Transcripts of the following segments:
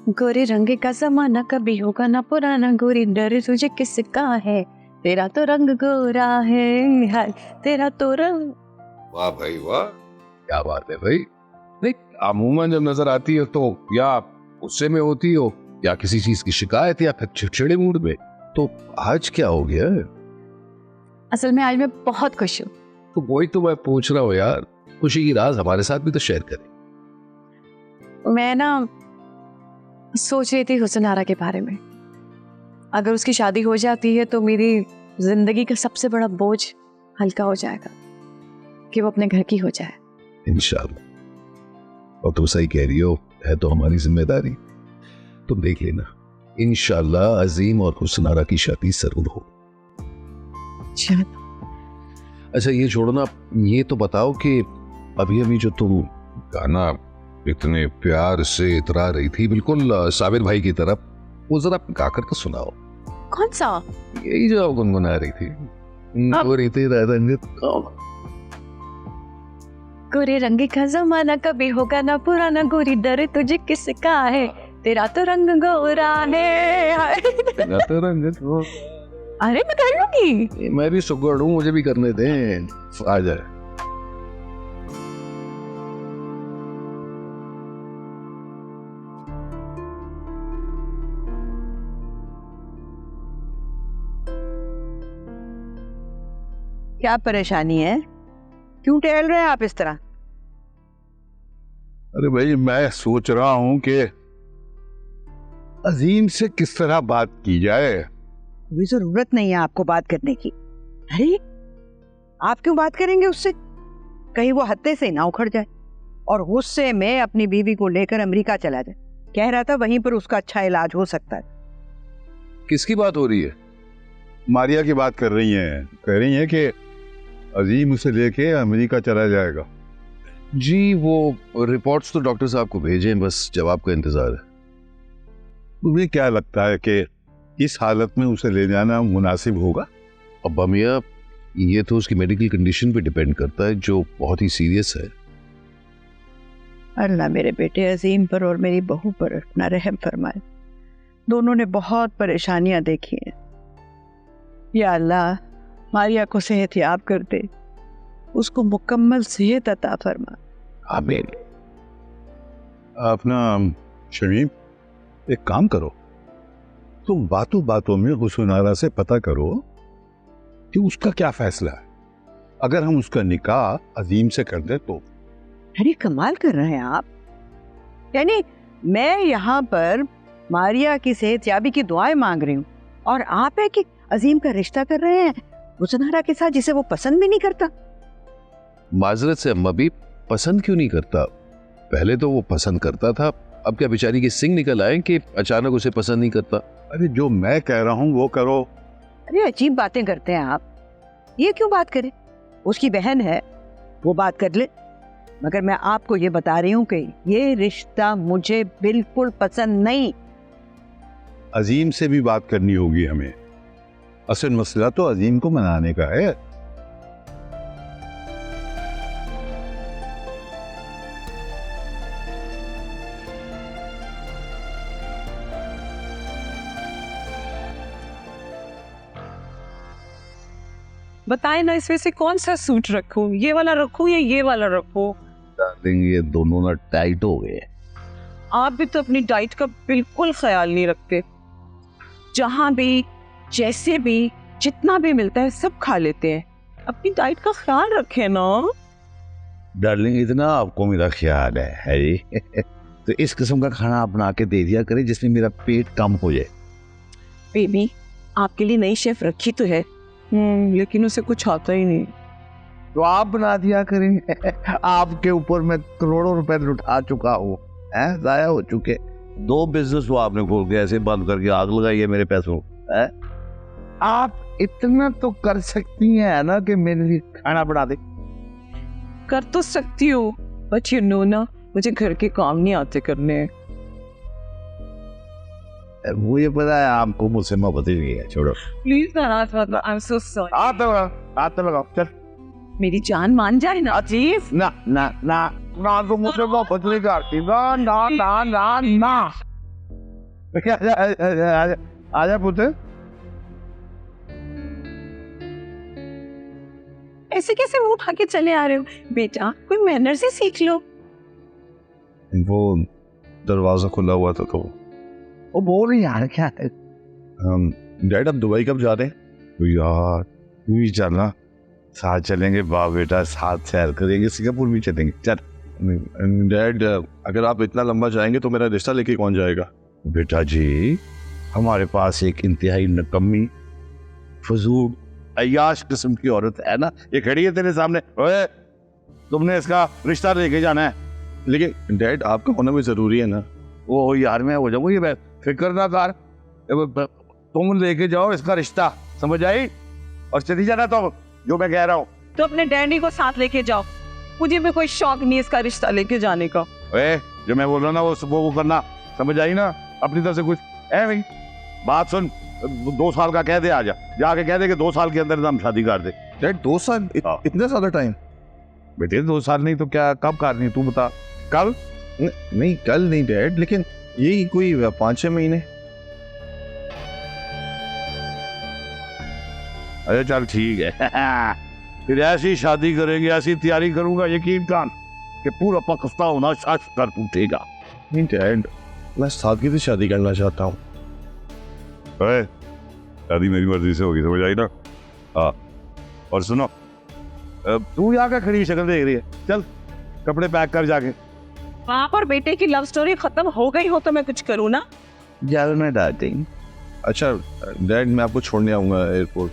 गोरे रंग का जमाना कभी होगा ना पुराना, गोरी डर तुझे किसका है, तेरा तो रंग गोरा है, हाय तेरा तो रंग। वाह भाई वाह, क्या बात है भाई। नहीं, अमूमन जब नजर आती है तो या गुस्से में होती हो या किसी चीज की शिकायत या फिर चिड़चिड़े मूड में, तो आज क्या हो गया? असल में आज मैं बहुत खुश हूँ। तो वही तो मैं पूछ रहा हूँ यार, खुशी की राज हमारे साथ भी तो शेयर करें। मैं ना सोच रही थी हुस्न आरा के बारे में। अगर उसकी शादी हो जाती है तो मेरी जिंदगी का सबसे बड़ा बोझ हल्का हो जाएगा कि वो अपने घर की हो जाए इंशाल्लाह। और तुम सही कह रही हो, है तो हमारी जिम्मेदारी। तुम देख लेना, इंशाल्लाह अजीम और हुस्न आरा की शादी जरूर हो। अच्छा ये छोड़ना, ये तो बताओ कि अभी अभी जो तुम गाना इतने प्यार से इतरा रही थी, बिल्कुल साबिर भाई की तरफ, वो जरा गाकर तो सुनाओ। कौन सा? यही जो आप गुनगुना रही थी। गोरे रंग का जमाना कभी होगा ना पुराना, गोरी डर तुझे किसका है, तेरा तो रंग गोरा है, हाय तेरा तो रंग गोरा। अरे मैं कर लूंगी। मैं भी सुगड़ हूँ, मुझे भी करने दें, आ जाए। क्या परेशानी है? क्यों टहल रहे हैं आप इस तरह? अरे भाई, मैं सोच रहा हूं कि अजीम से किस तरह बात की जाए। कोई जरूरत नहीं है आपको बात करने की। अरे आप क्यों बात करेंगे उससे? कहीं वो हत्ते से ना उखड़ जाए और गुस्से में अपनी बीवी को लेकर अमेरिका चला जाए। कह रहा था वहीं पर उसका अच्छा इलाज हो सकता है। किसकी बात हो रही है? मारिया की बात कर रही हैं। कह रही हैं कि अजीम उसे लेके अमेरिका चला जाएगा। जी, वो रिपोर्ट्स तो डॉक्टर साहब को भेजें, बस जवाब का इंतजार है। तुम्हें क्या लगता है कि इस हालत में उसे ले जाना मुनासिब होगा? अब बमिया, ये तो उसकी मेडिकल कंडीशन पे डिपेंड करता है, जो बहुत ही सीरियस है। अल्लाह मेरे बेटे अजीम पर और मेरी बहू पर अपना रहम फरमाए। दोनों ने बहुत परेशानियां देखी हैं। या अल्लाह, मारिया को सेहत याब कर दे, उसको मुकम्मल सेहत अता फरमा। आमीन। अपना शमीम, एक काम करो, तुम बातों बातों में हुस्न आरा से पता करो कि उसका क्या फैसला है। अगर हम उसका निकाह अजीम से कर दे तो। अरे कमाल कर रहे हैं आप। यानी मैं यहाँ पर मारिया की सेहतयाबी की दुआएं मांग रही हूँ और आप है कि अजीम का रिश्ता कर रहे हैं हुस्न आरा के साथ, जिसे वो पसंद भी नहीं करता। माजरत से अम्मा भी पसंद क्यों नहीं करता? पहले तो वो पसंद करता था, अब क्या बेचारी के सिंग निकल आए कि अचानक उसे पसंद नहीं करता? अरे जो मैं कह रहा हूँ वो करो। अरे अजीब बातें करते हैं आप। ये क्यों बात करे? उसकी बहन है, वो बात कर ले। मगर मैं आपको ये बता रही हूँ कि ये रिश्ता मुझे बिल्कुल पसंद नहीं। अजीम से भी बात करनी होगी हमें। असल मसला तो अजीम को मनाने का है। बताए ना, इसमें से कौन सा सूट रखूं? ये वाला रखूं या ये वाला रखूं? डार्लिंग, ये दोनों ना टाइट हो गए। आप भी तो अपनी डाइट का बिल्कुल ख्याल नहीं रखते। जहां भी, जैसे भी, जितना भी मिलता है सब खा लेते हैं। अपनी डाइट का ख्याल रखें ना। डार्लिंग, इतना आपको मेरा ख्याल है तो इस किस्म का खाना बना के दे दिया करें जिसमें मेरा पेट कम हो जाए। बेबी, आपके लिए नई शेफ रखी तो है, लेकिन उसे कुछ आता ही नहीं। तो आप बना दिया करें। आपके ऊपर मैं करोड़ों रुपए लुटा चुका हूँ, जाया हो चुके। 2 बिजनेस वो आपने खोल के ऐसे बंद करके आग लगाई है मेरे पैसों। आप इतना तो कर सकती हैं ना कि मेरे लिए खाना बना दे। कर तो सकती हूँ, बट यू नो ना, मुझे घर के काम नहीं आते करने। वो ये पता है आपको मुझसे मोहब्बत ही नहीं है। छोड़ो प्लीज नाराज मत, आई एम सो सॉरी। हाथ लगाओ, चल। मेरी जान मान जाए ना। अजीब, ना ना ना ना, तो मुझसे मोहब्बत नहीं करती। ना ना ना ना ना। आजा पुत्र। ऐसे कैसे मुंह उठा के चले आ रहे हो बेटा, कोई मैनर से सीख लो। वो दरवाजा खुला हुआ था तो वो बोल रही यार क्या है। डैड अब दुबई कब जा रहे हैं? तो यार तू ही चलना, साथ चलेंगे बाप बेटा, साथ सैर करेंगे, सिंगापुर भी चलेंगे। चल डैड, अगर आप इतना लंबा जाएंगे तो मेरा रिश्ता लेके कौन जाएगा? बेटा जी, हमारे पास एक इंतहाई निकम्मी, फजूल, अय्याश किस्म की औरत है ना, ये खड़ी है तेरे सामने। ओए, तुमने इसका रिश्ता लेके जाना है। लेकिन डैड आपका होना भी जरूरी है ना। वो यार मैं हो जाऊंगा, ये फिक्र ना कर, तुम लेके जाओ इसका रिश्ता, समझ आई? और चली जाना तो जो मैं कह रहा हूँ। तो अपने डैडी को साथ लेके जाओ, मुझे भी कोई शौक नहीं इसका रिश्ता लेके जाने का। ओए, जो मैं बोल रहा हूँ ना वो करना, समझ आई ना? अपनी तरफ से कुछ है भाई, बात सुन, 2 साल का कह दे, आजा जाके कह दे कि 2 साल के अंदर हम शादी कर दे। डैड 2 साल इतना ज्यादा टाइम? बेटे 2 साल नहीं तो क्या, कब करनी तू बता? कल? नहीं कल नहीं डैड, लेकिन यही कोई 5-6 महीने। अरे चल ठीक है। फिर ऐसी शादी करेंगे, ऐसी तैयारी करूंगा, यकीन कर कि पूरा पाकिस्तान होना शश कर टूटेगा। नहीं डैड, मैं सादगी से शादी करना चाहता हूँ। शादी मेरी मर्जी से होगी, समझ आई ना? हाँ, और सुनो, तू यहाँ का खड़ी शक्ल देख रही है, चल कपड़े पैक कर जाके। बाप और बेटे की लव स्टोरी खत्म हो गई हो तो मैं कुछ करूँ ना? जल में डांटिंग। अच्छा डैड, मैं आपको छोड़ने आऊंगा एयरपोर्ट।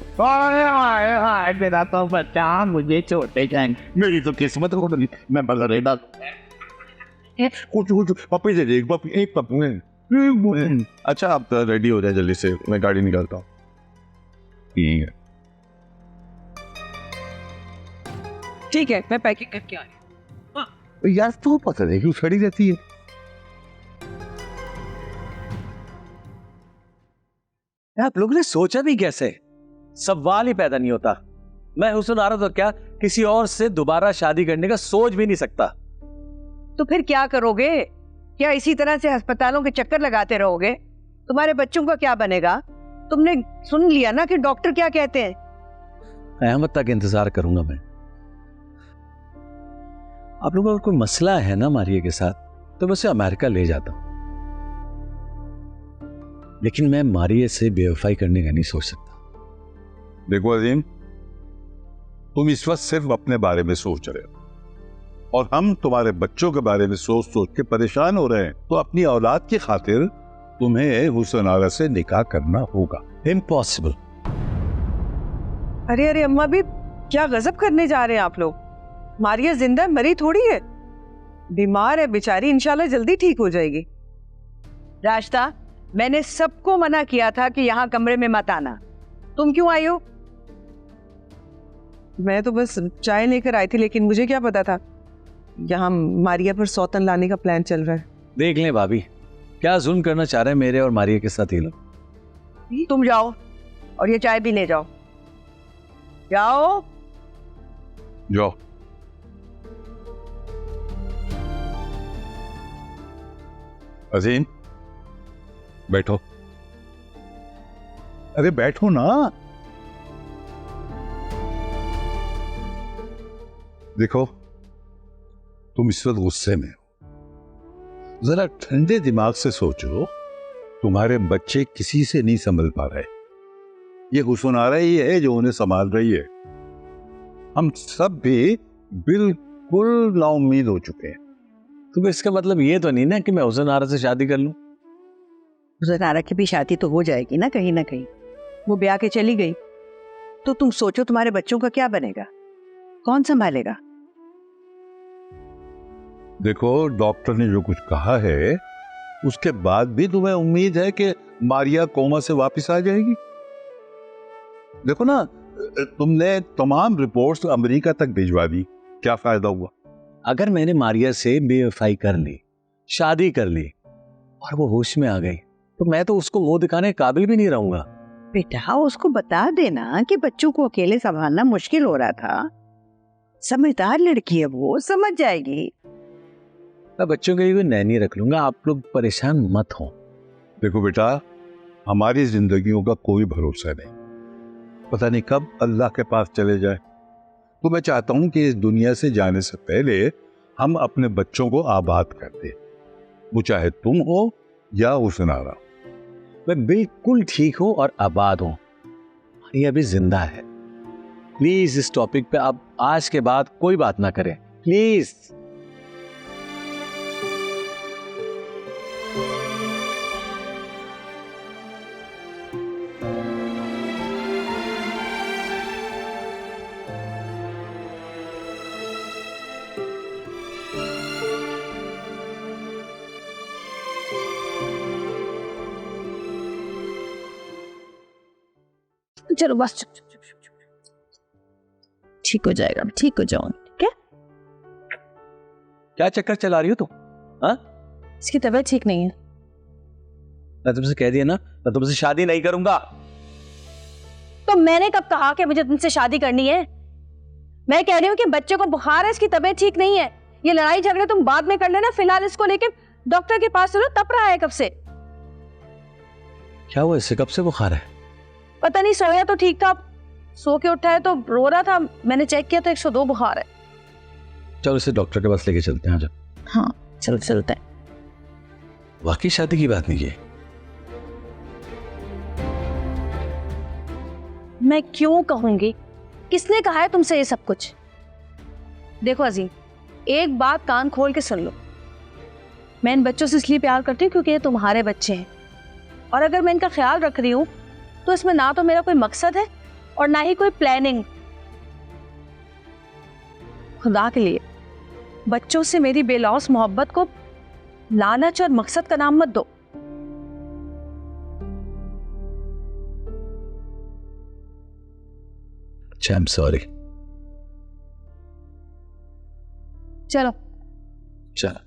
मेरा तो बच्चा मुझे छोड़ते जाएंगे, मेरी तो किस्मत हो गई, मैं बदल रहा कुछ पप्पी दे दे, एक पप्पी। अच्छा आप रेडी हो जाए जल्दी से, मैं गाड़ी निकालता हूँ। ठीक है। ठीक है, मैं पैकिंग करके आ रही हूँ। यार तू पता नहीं क्यों खड़ी रहती है। आप लोगों ने सोचा भी कैसे? सवाल ही पैदा नहीं होता। मैं हुस्न आरा तो क्या किसी और से दोबारा शादी करने का सोच भी नहीं सकता। तो फिर क्या करोगे? क्या इसी तरह से अस्पतालों के चक्कर लगाते रहोगे? तुम्हारे बच्चों का क्या बनेगा? तुमने सुन लिया ना कि डॉक्टर क्या कहते हैं? क़यामत तक इंतजार करूंगा मैं। आप लोगों का कोई मसला है ना मारिया के साथ, तो मैं उसे अमेरिका ले जाता हूं, लेकिन मैं मारिया से बेवफाई करने का नहीं सोच सकता। देखो अजीम, तुम इस वक्त सिर्फ अपने बारे में सोच रहे हो और हम तुम्हारे बच्चों के बारे में सोच सोच के परेशान हो रहे हैं। तो अपनी औलाद की खातिर तुम्हें हुस्न आरा से निकाह करना होगा। इम्पॉसिबल। अरे अरे अम्मा भी क्या गजब करने जा रहे हैं आप लोग। मारिया जिंदा मरी थोड़ी है, बीमार है बेचारी, इंशाल्लाह जल्दी ठीक हो जाएगी। रास्ता, मैंने सबको मना किया था कि यहाँ कमरे में मत आना, तुम क्यों आई हो? मैं तो बस चाय लेकर आई थी, लेकिन मुझे क्या पता था यहाँ मारिया पर सौतन लाने का प्लान चल रहा है। देख लें भाभी, क्या जुल्म करना चाह रहे हैं मेरे और मारिया के साथ ये लोग। तुम जाओ और ये चाय भी ले जाओ। जाओ जाओ। अजीम बैठो। अरे बैठो ना। देखो, तुम इस वक्त गुस्से में हो, जरा ठंडे दिमाग से सोचो। तुम्हारे बच्चे किसी से नहीं संभल पा रहे, ये हुस्न आ रही है जो उन्हें संभाल रही है। हम सब भी बिल्कुल नाउम्मीद हो चुके हैं। तो इसका मतलब ये तो नहीं ना कि मैं हुस्न आरा से शादी कर लूं। हुस्न आरा की भी शादी तो हो जाएगी ना कहीं। वो ब्याह के चली गई तो तुम सोचो तुम्हारे बच्चों का क्या बनेगा, कौन संभालेगा? देखो, डॉक्टर ने जो कुछ कहा है उसके बाद भी तुम्हें उम्मीद है कि मारिया कोमा से वापस आ जाएगी? देखो ना, तुमने तमाम रिपोर्ट्स अमेरिका तक भिजवा दी, क्या फायदा हुआ? अगर मैंने मारिया से बेवफाई कर ली, शादी कर ली और वो होश में आ गई, तो मैं तो उसको मुंह दिखाने के काबिल भी नहीं रहूंगा। बेटा, उसको बता देना कि बच्चों को अकेले संभालना मुश्किल हो रहा था। समझदार लड़की है वो, समझ जाएगी। मैं बच्चों के लिए कोई नैनी रख लूंगा, आप लोग परेशान मत हो। देखो बेटा, हमारी जिंदगियों का कोई भरोसा नहीं, पता नहीं कब अल्लाह के पास चले जाए। तो मैं चाहता हूं कि इस दुनिया से जाने से पहले हम अपने बच्चों को आबाद कर दें, वो चाहे तुम हो या हुस्नारा। मैं बिल्कुल ठीक हूं और आबाद हूं, ये अभी जिंदा है। प्लीज इस टॉपिक पे आप आज के बाद कोई बात ना करें, प्लीज। चलो बस, चुप चुप चुप चुप चुप। ठीक हो जाएगा, ठीक हो जाऊंगी। ठीक है? क्या चक्कर चला रही हो तुम? हाँ, इसकी तबीयत ठीक नहीं है। मैं तुमसे कह दिया ना, मैं तुमसे शादी नहीं करूंगा। तो मैंने कब कहा कि मुझे तुमसे शादी करनी है? मैं कह रही हूँ कि बच्चे को बुखार है, इसकी तबीयत ठीक नहीं है। ये लड़ाई झगड़े तुम बाद में कर लेना, फिलहाल इसको लेके डॉक्टर के पास चलो। तप रहा है कब से। क्या हुआ इससे? कब से बुखार है? पता नहीं, सोया तो ठीक था, सो के उठा है तो रो रहा था। मैंने चेक किया तो 102 बुखार है। चलो इसे डॉक्टर के पास लेके चलते हैं। आजा। हाँ चलो चलते हैं। वाकई शादी की बात नहीं है। मैं क्यों कहूंगी? किसने कहा है तुमसे ये सब कुछ? देखो अजीम, एक बात कान खोल के सुन लो। मैं इन बच्चों से इसलिए प्यार करती हूँ क्योंकि ये तुम्हारे बच्चे हैं, और अगर मैं इनका ख्याल रख रही हूँ तो इसमें ना तो मेरा कोई मकसद है और ना ही कोई प्लानिंग। खुदा के लिए बच्चों से मेरी बेलौस मोहब्बत को लानत और मकसद का नाम मत दो। अच्छा, आई एम सॉरी। चलो चलो।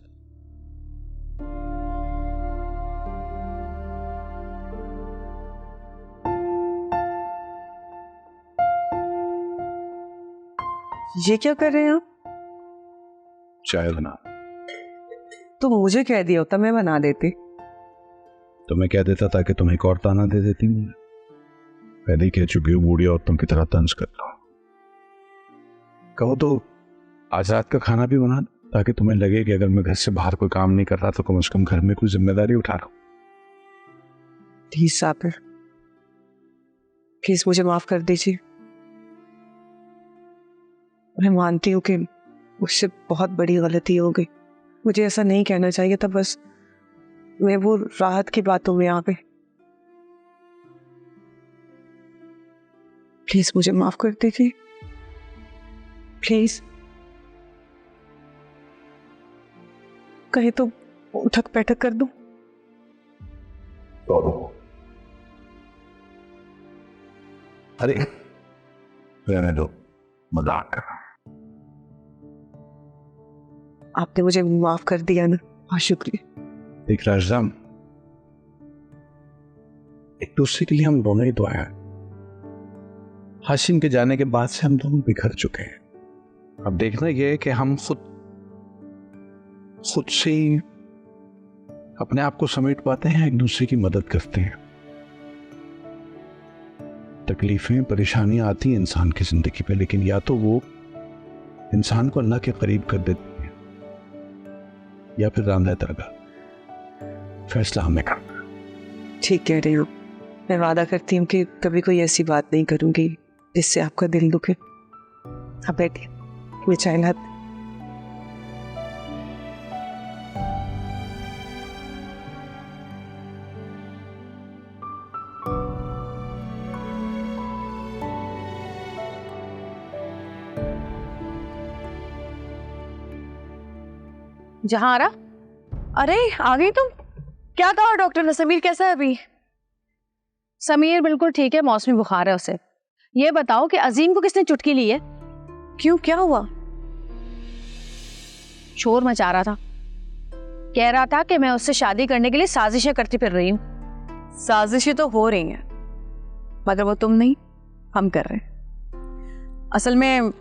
ये क्या कर रहे हैं आप? चाय बना। तो मुझे कह दिया होता, मैं बना देती। तो मैं कह देता ताकि तुम एक और ताना दे देती। पहले ही कह चुकी हो बूढ़ी औरतों की तरह तंज करता हूं। कहो तो आज रात का खाना भी बना, ताकि तुम्हें लगे कि अगर मैं घर से बाहर कोई काम नहीं कर रहा तो कम से कम घर में कोई जिम्मेदारी उठा रहा हूं। प्लीज साबिर, प्लीज मुझे माफ कर दीजिए। मैं मानती हूँ कि मुझसे बहुत बड़ी गलती हो गई, मुझे ऐसा नहीं कहना चाहिए था। बस मैं वो राहत की बातों में आ गई। प्लीज मुझे माफ कर दीजिए, प्लीज। कहे तो उठक बैठक कर दूं? अरे रहने दो, मजाक कर रहा हूं। आपने मुझे माफ कर दिया ना, बहुत शुक्रिया। देख राजदाम, एक दूसरे के लिए हम दोनों ही तो आए। हाशिम के जाने के बाद से हम दोनों बिखर चुके हैं। अब देखना यह है कि हम खुद से ही अपने आप को समेट पाते हैं, एक दूसरे की मदद करते हैं। तकलीफें परेशानियां आती हैं इंसान की जिंदगी पे, लेकिन या तो वो इंसान को अल्लाह के करीब कर देती हैं या फिर रामदा दरगाह। फैसला हमें करना। ठीक कह रही हूँ। मैं वादा करती हूँ कि कभी कोई ऐसी बात नहीं करूंगी जिससे आपका दिल दुखे। आप बैठिए, मैं चाय लाती। जहां अरे आ गई तुम? क्या कहा डॉक्टर ने? समीर कैसा है अभी? समीर बिल्कुल ठीक है, मौसमी बुखार है उसे। ये बताओ कि अजीम को किसने चुटकी ली है? क्यों, क्या हुआ? शोर मचा रहा था, कह रहा था कि मैं उससे शादी करने के लिए साजिशें करती फिर रही हूँ। साजिशें तो हो रही हैं, मगर वो तुम नहीं, हम कर रहे हैं। असल में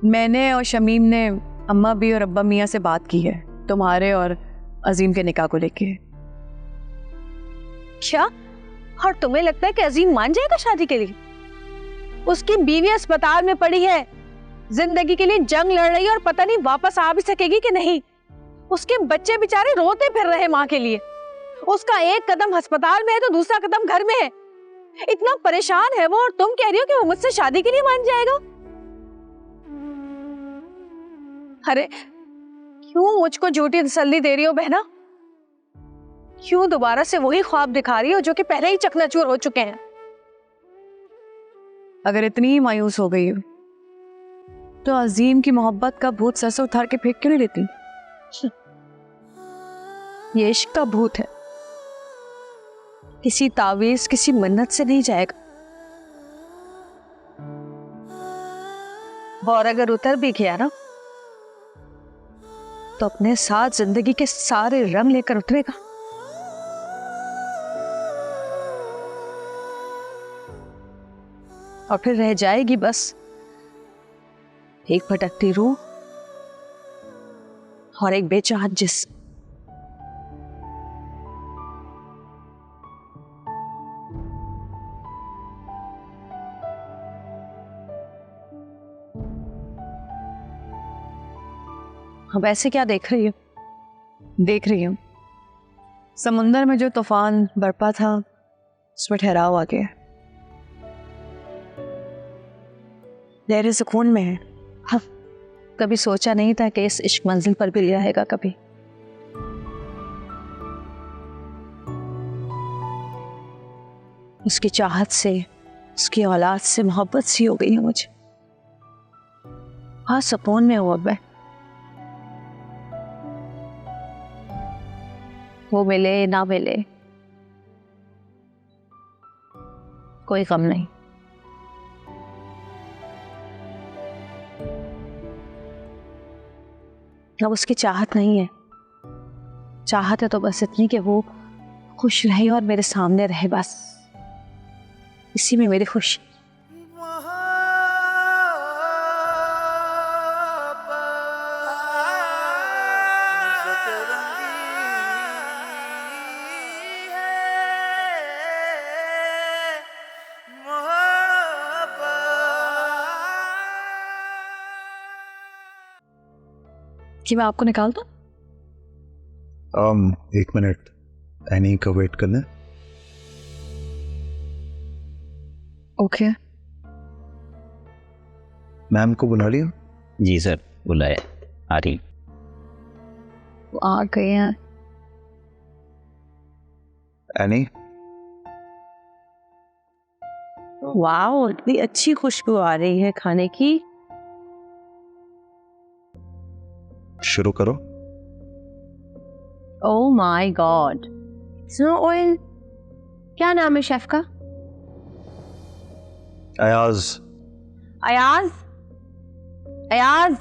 मैंने और शमीम ने अम्मा भी और अब्बा मियाँ से बात की है तुम्हारे और अजीम के निकाह को लेके। क्या? और तुम्हें लगता है कि अजीम मान जाएगा शादी के लिए? उसकी बीवी अस्पताल में पड़ी है, जिंदगी के लिए जंग लड़ रही है और पता नहीं वापस आ भी सकेगी कि नहीं। उसके बच्चे बेचारे रोते फिर रहे माँ के लिए। उसका एक कदम अस्पताल में है तो दूसरा कदम घर में है। इतना परेशान है वो, और तुम कह रही हो कि वो मुझसे शादी के लिए मान जाएगा? अरे क्यों मुझको झूठी तसल्ली दे रही हो बहना? क्यों दोबारा से वही ख्वाब दिखा रही हो जो कि पहले ही चकनाचूर हो चुके हैं? अगर इतनी ही मायूस हो गई हो तो अजीम की मोहब्बत का भूत सर से उतार के फेंक क्यों नहीं लेती? ये इश्क का भूत है, किसी तावीज किसी मन्नत से नहीं जाएगा। और अगर उतर भी गया ना तो अपने साथ जिंदगी के सारे रंग लेकर उतरेगा। और फिर रह जाएगी बस एक भटकती रूह और एक बेचाहत जिस्म। अब ऐसे क्या देख रही हो? देख रही हूँ समुंदर में जो तूफान बरपा था उसमें ठहराव आ गया, लहरें सुकून में है। हाँ, कभी सोचा नहीं था कि इस इश्क मंजिल पर भी ले आएगा कभी। उसकी चाहत से, उसकी औलाद से मोहब्बत सी हो गई है मुझे। हाँ, सुकून में हूँ अब मैं। वो मिले ना मिले कोई गम नहीं। अब उसकी चाहत नहीं है, चाहत है तो बस इतनी कि वो खुश रहे और मेरे सामने रहे, बस इसी में मेरी खुशी। कि मैं आपको निकाल दूं? एक मिनट, एनी का वेट करना। ओके। मैम को बुला लिया? जी सर, बुलाया, आ रही। वो आ गए हैं। एनी, वाह, इतनी अच्छी खुशबू आ रही है खाने की। शुरू करो। Oh my God, snow oil. क्या नाम है शेफ का? अयाज। अयाज, अयाज।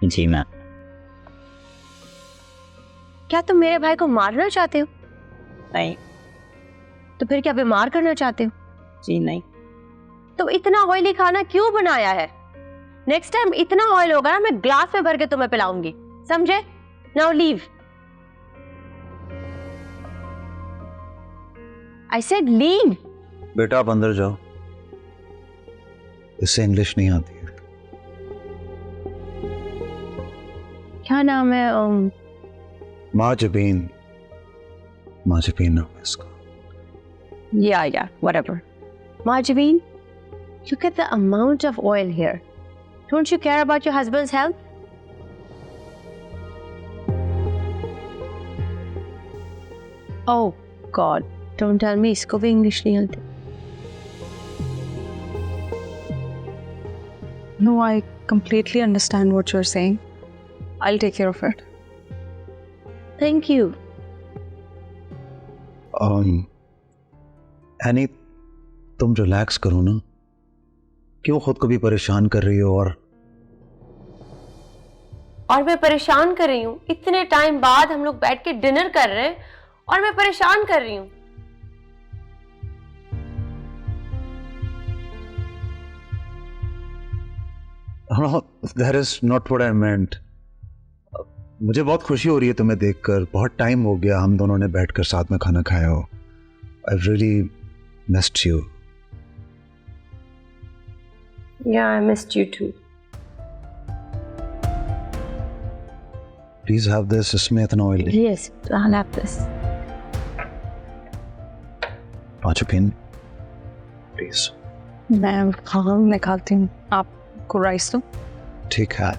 जी मैम। क्या तुम मेरे भाई को मारना चाहते हो? नहीं। तो फिर क्या बीमार करना चाहते हो? जी नहीं। तो इतना ऑयली खाना क्यों बनाया है? नेक्स्ट टाइम इतना ऑयल होगा ना, मैं ग्लास में भर के तुम्हें पिलाऊंगी, समझे? Now leave. I said leave. बेटा आप अंदर जाओ, इससे इंग्लिश नहीं आती है। क्या नाम है? माजबीन। माजबीन नाम है इसका। Yeah, whatever. Marjabeen, look at the amount of oil here. Don't you care about your husband's health? Oh God, don't tell me इसको भी इंग्लिश नहीं आती। No, I completely understand what you're saying. I'll take care of it. Thank you. Any, तुम relax करो ना, क्यों खुद को भी परेशान कर रही हो? और मैं परेशान कर रही हूँ? इतने टाइम बाद हम लोग बैठ के डिनर कर रहे हैं और मैं परेशान कर रही हूँ? No, that is not what I meant. मुझे बहुत खुशी हो रही है तुम्हें देखकर। बहुत टाइम हो गया हम दोनों ने बैठकर साथ में खाना खाया हो। I really missed you. Yeah, I missed you too. Please have this, इसमें इतना ऑयल नहीं। Yes, I'll have this. पाँचों पिन प्लीज। मैं खाना निकालती हूँ, आपको राइस दो। ठीक है।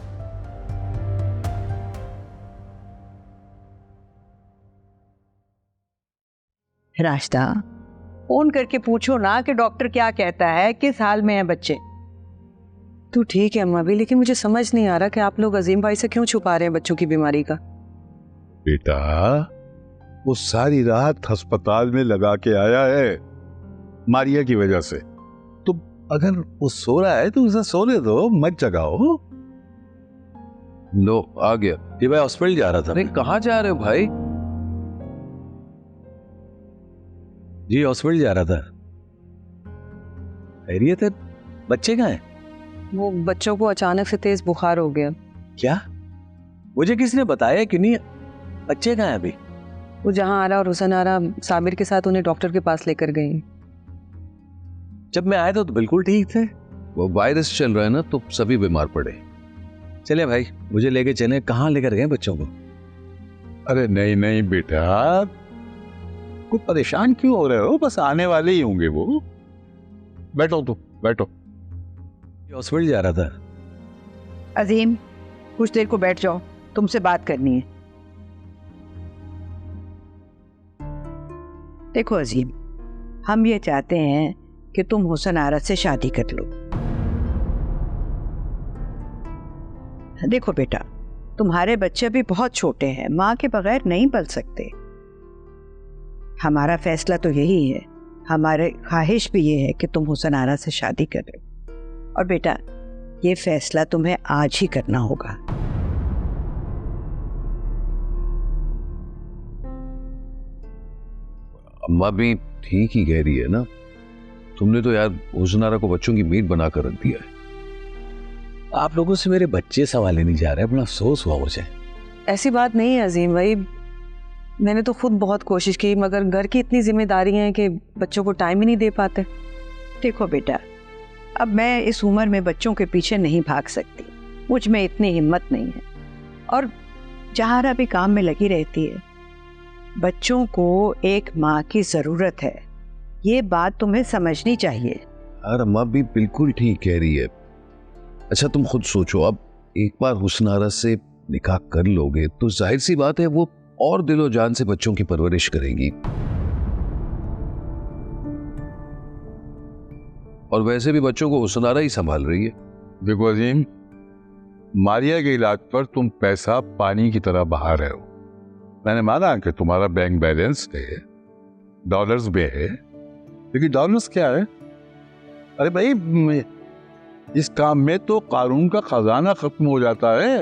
रास्ता फोन करके पूछो ना कि डॉक्टर क्या कहता है, किस हाल में है बच्चे। तो ठीक है अम्मा भी, लेकिन मुझे समझ नहीं आ रहा कि आप लोग अजीम भाई से क्यों छुपा रहे हैं बच्चों की बीमारी का। बेटा वो सारी रात अस्पताल में लगा के आया है मारिया की वजह से। तो अगर वो सो रहा है तो उसे सोने दो, मत जगाओ। लो आ गया। जी भाई हॉस्पिटल जा रहा था। अरे कहाँ जा रहे हो भाई? जी हॉस्पिटल जा रहा था। खैरियत है? बच्चे कहाँ हैं? वो बच्चों को अचानक से तेज बुखार हो गया। क्या? मुझे किसने बताया क्यों नहीं? बच्चे कहाँ हैं अभी? वो जहाँ आरा और हुसन आरा साबिर के साथ उन्हें डॉक्टर के पास लेकर गई। जब मैं आया था तो बिल्कुल ठीक थे। वो वायरस चल रहा है ना, तो सभी बीमार पड़े। चले भाई, मुझे लेके चले। कहाँ लेकर गए बच्चों को? अरे नहीं नहीं बेटा, कुछ परेशान क्यों हो रहे हो? बस आने वाले ही होंगे वो। बैठो तो बैठो। हॉस्पिटल जा रहा था। अजीम कुछ देर को बैठ जाओ, तुमसे बात करनी है। देखो अजीम, हम ये चाहते हैं कि तुम हुसन आरा से शादी कर लो। देखो बेटा, तुम्हारे बच्चे अभी बहुत छोटे हैं, माँ के बगैर नहीं पल सकते। हमारा फैसला तो यही है, हमारे ख्वाहिश भी ये है कि तुम हुसन आरा से शादी करो। और बेटा ये फैसला तुम्हें आज ही करना होगा। अम्मा भी ठीक ही कह रही है ना। तुमने तो यार हुसनारा को बच्चों की मीट बनाकर रख दिया है। आप लोगों से मेरे बच्चे सवाले नहीं जा रहे, बड़ा अफसोस हुआ मुझे। ऐसी बात नहीं है अजीम भाई, मैंने तो खुद बहुत कोशिश की, मगर घर की इतनी जिम्मेदारी है कि बच्चों को टाइम ही नहीं दे पाते। देखो बेटा, अब मैं इस उम्र में बच्चों के पीछे नहीं भाग सकती, मुझ में इतनी हिम्मत नहीं है। और जहारा भी काम में लगी रहती है। बच्चों को एक माँ की जरूरत है, ये बात तुम्हें समझनी चाहिए। यार अम्मा भी बिल्कुल ठीक कह रही है। अच्छा तुम खुद सोचो, अब एक बार हुसनारा से निकाह कर लोगे तो जाहिर सी बात है वो और दिलो जान से बच्चों की परवरिश करेंगी। और वैसे भी बच्चों को हुसनारा ही संभाल रही है। देखो अजीम, मारिया के इलाज पर तुम पैसा पानी की तरह बहा रहे हो। मैंने माना कि तुम्हारा बैंक बैलेंस है, डॉलर्स भी है, लेकिन डॉलर्स क्या है? अरे भाई, इस काम में तो कानून का खजाना खत्म हो जाता है।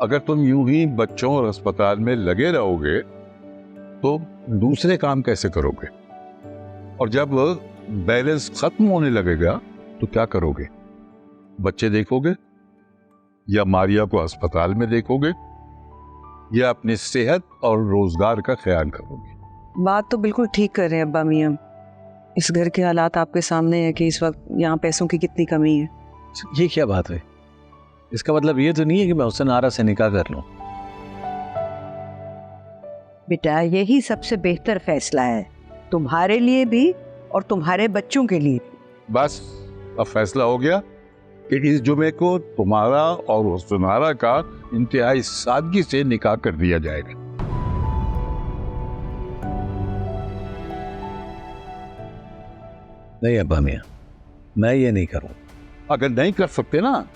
अगर तुम यूं ही बच्चों और अस्पताल में लगे रहोगे तो दूसरे काम कैसे करोगे? और जब बैलेंस खत्म होने लगेगा तो क्या करोगे? बच्चे देखोगे या मारिया को अस्पताल में देखोगे या अपनी सेहत और रोजगार का ख्याल करोगे? बात तो बिल्कुल ठीक कर रहे हैं अब्बा मियां। इस घर के हालात आपके सामने है कि इस वक्त यहाँ पैसों की कितनी कमी है। ये क्या बात है? इसका मतलब ये तो नहीं है कि मैं हुसन आरा से निकाह कर लूं। बेटा यही सबसे बेहतर फैसला है, तुम्हारे लिए भी और तुम्हारे बच्चों के लिए भी। बस अब फैसला हो गया कि इस जुमे को तुम्हारा और हुसनारा का इंतहाई सादगी से निकाह कर दिया जाएगा। नहीं अब्बा मियां, मैं ये नहीं करूं। अगर नहीं कर सकते ना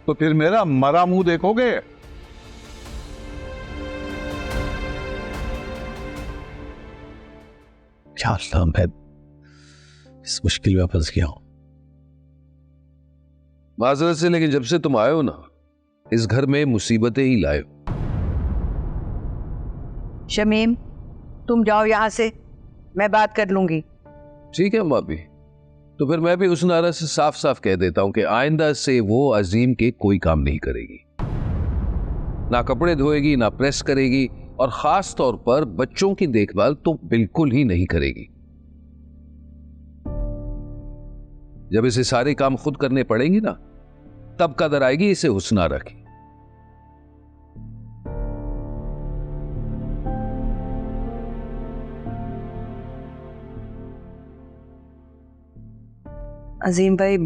तो फिर मेरा मरा मुंह देखोगे। क्या अल्लाह, मैं इस मुश्किल में फंस गया हूं। माजरत से, लेकिन जब से तुम आए हो ना, इस घर में मुसीबतें ही लाए हो। शमीम तुम जाओ यहाँ से, मैं बात कर लूंगी। ठीक है अम्मा भी, तो फिर मैं भी हुसनारा से साफ साफ कह देता हूं कि आइंदा से वो अजीम के कोई काम नहीं करेगी। ना कपड़े धोएगी, ना प्रेस करेगी, और खास तौर पर बच्चों की देखभाल तो बिल्कुल ही नहीं करेगी। जब इसे सारे काम खुद करने पड़ेंगे ना, तब कदर आएगी इसे हुस्नारा की। अजीम भाई,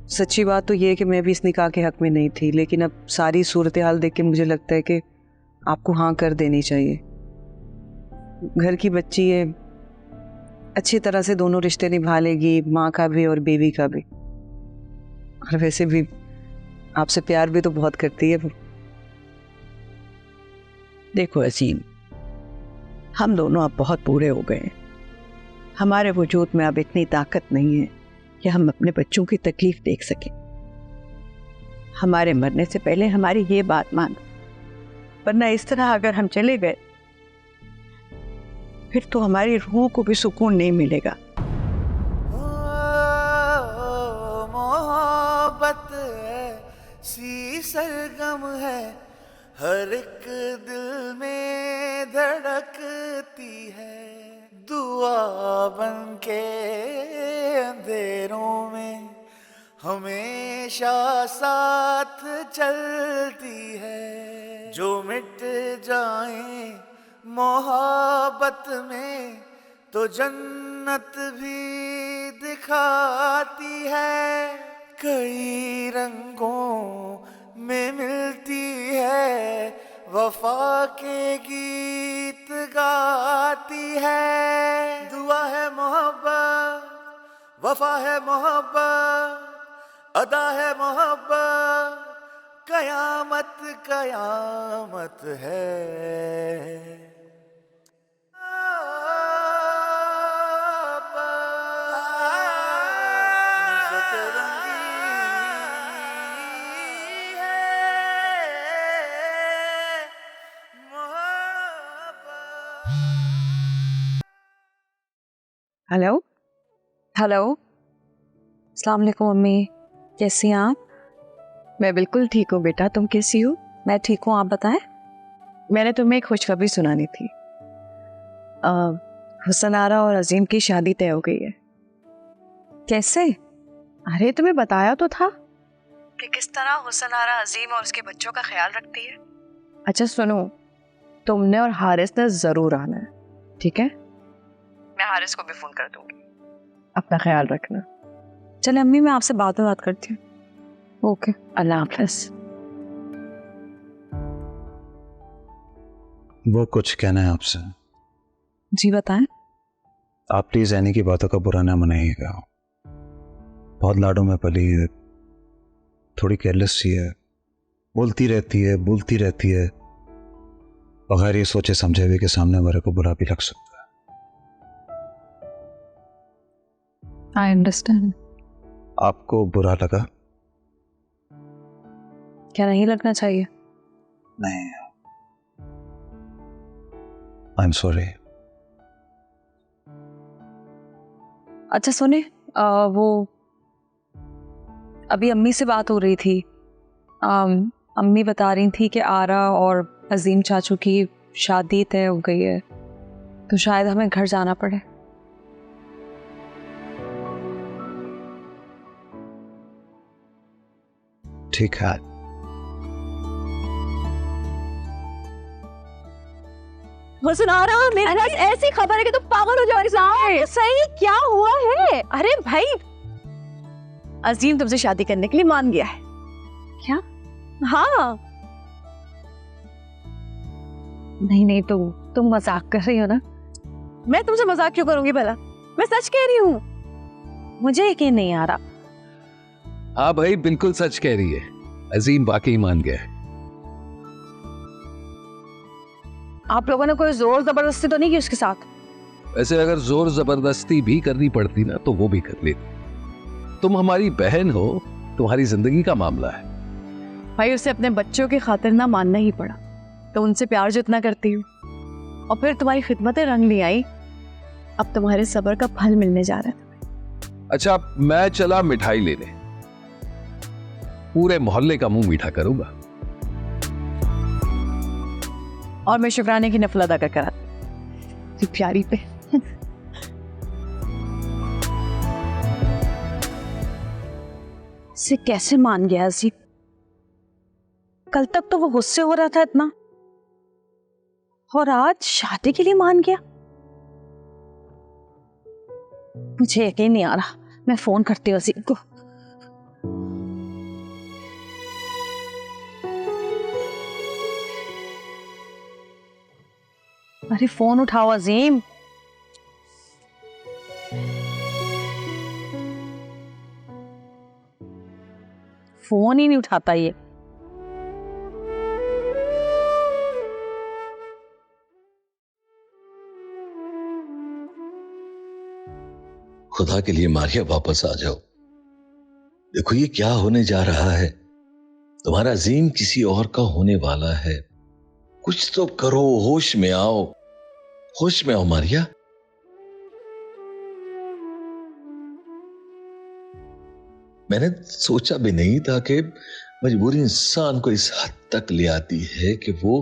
सच्ची बात तो ये है कि मैं भी इस निकाह के हक में नहीं थी, लेकिन अब सारी सूरत हाल देख के मुझे लगता है कि आपको हाँ कर देनी चाहिए। घर की बच्ची है, अच्छी तरह से दोनों रिश्ते निभा लेगी, माँ का भी और बीवी का भी। और वैसे भी आपसे प्यार भी तो बहुत करती है वो। देखो अजीम, हम दोनों अब बहुत बूढ़े हो गए हैं। हमारे वजूद में अब इतनी ताकत नहीं है कि हम अपने बच्चों की तकलीफ देख सकें। हमारे मरने से पहले हमारी ये बात मान, वरना इस तरह अगर हम चले गए फिर तो हमारी रूह को भी सुकून नहीं मिलेगा। मोहब्बत सी सरगम है, हर एक दिल में धड़कती है, दुआ बन के अंधेरों में हमेशा साथ चलती है। जो मिट जाए मोहब्बत में तो जन्नत भी दिखाती है, कई रंगों में मिलती है, वफा के गीत गाती है। दुआ है मोहब्बत, वफा है मोहब्बत, अदा है मोहब्बत, कयामत कयामत है। हेलो हेलो, अस्सलाम वालेकुम मम्मी, कैसी हैं आप? मैं बिल्कुल ठीक हूँ बेटा, तुम कैसी हो? मैं ठीक हूँ, आप बताएं। मैंने तुम्हें एक खुशखबरी सुनानी थी। हुस्नारा और अजीम की शादी तय हो गई है। कैसे? अरे तुम्हें बताया तो था कि किस तरह हुस्नारा अजीम और उसके बच्चों का ख्याल रखती है। अच्छा सुनो, तुमने और हारिस ने जरूर आना है, ठीक है? मैं हारिस को भी फोन कर दूंगी। अपना ख्याल रखना। चले अम्मी, मैं आपसे बाद में बात करती हूँ। ओके, अल्लाह हाफ़िज़। वो कुछ कहना है आपसे। जी बताएं। आप प्लीज एनी की बातों का बुरा ना मनाइएगा। बहुत लाडों में पली है, थोड़ी केयरलेस सी है, बोलती रहती है, बोलती रहती है, बगैर ये सोचे समझे हुए कि सामने वाले को बुरा भी लग सकता है। I understand. आपको बुरा लगा? क्या नहीं लगना चाहिए? नहीं, आई एम सॉरी। अच्छा सुने, वो अभी अम्मी से बात हो रही थी। अम्मी बता रही थी कि आरा और अजीम चाचू की शादी तय हो गई है, तो शायद हमें घर जाना पड़े। ठीक है। हुस्नारा, मेरे पास ऐसी खबर है कि तुम पागल हो जाओगे। सही क्या हुआ है? अरे भाई, अजीम तुमसे शादी करने के लिए मान गया है। क्या? हाँ। नहीं नहीं, तुम मजाक कर रही हो ना? मैं तुमसे मजाक क्यों करूंगी भला? मैं सच कह रही हूँ। मुझे यकीन नहीं आ रहा। हाँ भाई, बिल्कुल सच कह रही है, अजीम वाकई मान गया है। आप लोगों ने कोई जोर जबरदस्ती तो नहीं की उसके साथ? वैसे अगर जोर जबरदस्ती भी करनी पड़ती ना तो वो भी कर लेती। तुम हमारी बहन हो, तुम्हारी जिंदगी का मामला है। भाई उसे अपने बच्चों की खातिर ना मानना ही पड़ा, तो उनसे प्यार जितना करती हूँ और फिर तुम्हारी खिदमतें रंग नहीं आई, अब तुम्हारे सब्र का फल मिलने जा रहा है। अच्छा, मैं चला मिठाई लेने, पूरे मोहल्ले का मुंह मीठा करूंगा। और मैं शुक्राने की नफल अदा कर आती प्यारी पे। इसे कैसे मान गया अजीब? कल तक तो वो गुस्से हो रहा था इतना, और आज शादी के लिए मान गया। मुझे यकीन नहीं आ रहा। मैं फोन करती हूँ अजीम को। अरे फोन उठाओ अजीम। फोन ही नहीं उठाता ये। खुदा के लिए मारिया वापस आ जाओ। देखो ये क्या होने जा रहा है। तुम्हारा अजीम किसी और का होने वाला है। कुछ तो करो, होश में आओ, होश में आओ मारिया। मैंने सोचा भी नहीं था कि मजबूरी इंसान को इस हद तक ले आती है कि वो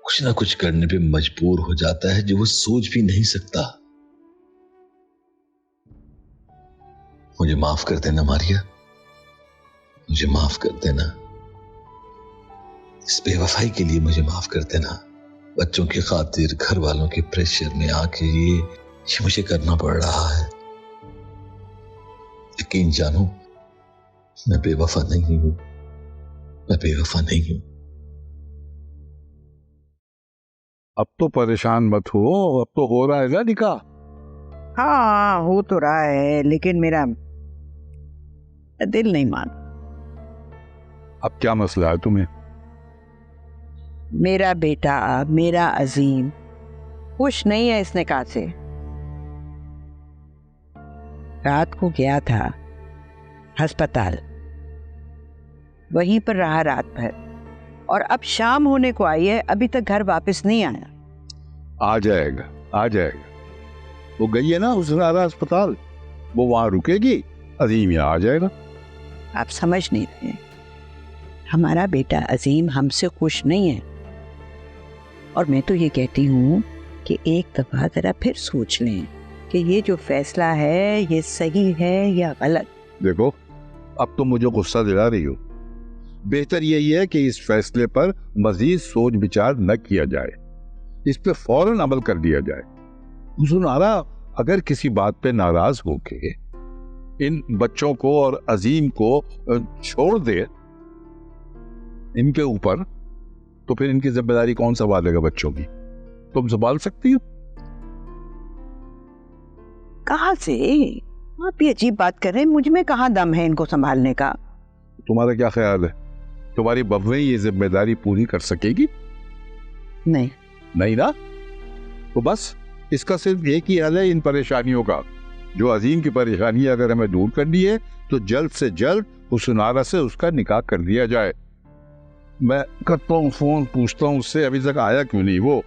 कुछ ना कुछ करने पे मजबूर हो जाता है जो वो सोच भी नहीं सकता। मुझे माफ कर देना मारिया, मुझे माफ कर देना। इस बेवफाई के लिए मुझे माफ कर देना। बच्चों की खातिर, घर वालों के प्रेशर में आके ये मुझे करना पड़ रहा है। यकीन जानो, मैं बेवफा नहीं हूं, मैं बेवफा नहीं हूं। अब तो परेशान मत हो, अब तो हो रहा है ना निकाह। हाँ हो तो रहा है, लेकिन मेरा दिल नहीं मान। अब क्या मसला है तुम्हें? मेरा बेटा, मेरा अजीम खुश नहीं है इस निकाह से। रात को गया था अस्पताल, वहीं पर रहा रात भर, और अब शाम होने को आई है, अभी तक घर वापस नहीं आया। आ जाएगा, आ जाएगा। वो गई है ना हुस्नारा अस्पताल, वो वहां रुकेगी, अजीम यहाँ आ जाएगा। आप समझ नहीं रहे, हमारा बेटा अजीम हमसे खुश नहीं है। और मैं तो ये कहती हूँ कि एक दफा जरा फिर सोच लें कि ये जो फैसला है ये सही है या गलत। देखो, अब तो मुझे गुस्सा दिला रही हो। बेहतर यही है कि इस फैसले पर मजीद सोच विचार न किया जाए, इस पे फौरन अमल कर दिया जाए। हुस्नारा अगर किसी बात पे नाराज होके इन बच्चों को और अजीम को छोड़ दे इनके ऊपर, तो फिर इनकी जिम्मेदारी कौन संभालेगा बच्चों की? तुम संभाल सकती हो? कहाँ से आप ये अजीब बात कर रहे हैं? मुझ में कहाँ दम है इनको संभालने का? तुम्हारा क्या ख्याल है, तुम्हारी बब्बे ये जिम्मेदारी पूरी कर सकेगी? नहीं। नहीं ना? तो बस इसका सिर्फ एक ही हल है इन परेशानियों का। जो अजीम की परेशानी अगर हमें दूर करनी है तो जल्द से जल्द हुस्नारा से उसका निकाह कर दिया जाए। मैं करता हूँ फोन, पूछता हूँ उससे अभी तक आया क्यों नहीं वो।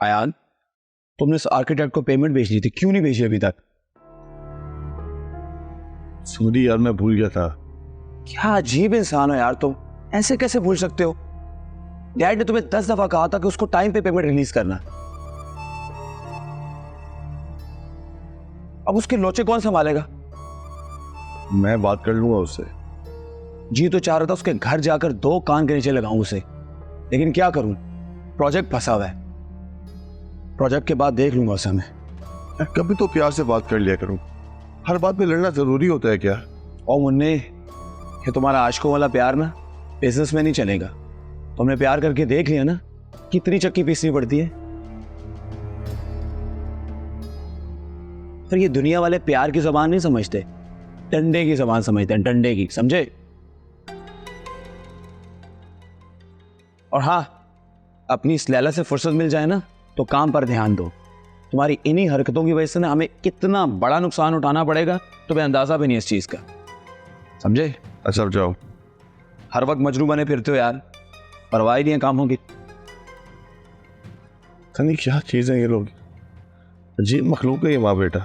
आयान, तुमने उस आर्किटेक्ट को पेमेंट भेज दी थी, क्यों नहीं भेजी अभी तक? सॉरी यार, मैं भूल गया था। क्या अजीब इंसान हो यार तुम, ऐसे कैसे भूल सकते हो? डैड ने तुम्हें 10 दफा कहा था कि उसको टाइम पे पेमेंट रिलीज करना। अब उसके लोचे कौन संभालेगा? मैं बात कर लूंगा उससे। जी तो चाह रहा था उसके घर जाकर 2 कान के नीचे लगाऊं उसे, लेकिन क्या करूं, प्रोजेक्ट फंसा हुआ है। प्रोजेक्ट के बाद देख लूंगा उसे। मैं कभी तो प्यार से बात कर लिया करूं, हर बात में लड़ना जरूरी होता है क्या? और मुन्ने, ये तुम्हारा आशिकों वाला प्यार ना बिजनेस में नहीं चलेगा। तुमने प्यार करके देख लिया ना, कितनी चक्की पीसनी पड़ती है। पर ये दुनिया वाले प्यार की जबान नहीं समझते, डंडे की जबान समझते हैं, डंडे की, समझे? और हाँ, अपनी इस लैला से फुर्सत मिल जाए ना तो काम पर ध्यान दो। तुम्हारी इन्हीं हरकतों की वजह से ना हमें कितना बड़ा नुकसान उठाना पड़ेगा, तुम्हें अंदाजा भी नहीं इस चीज का, समझे? अच्छा जाओ। हर वक्त मजनू बने फिरते हो यार, परवाह नहीं है कामों की। क्या चीज है ये लोग, अजीब मखलूक है ये माँ बेटा।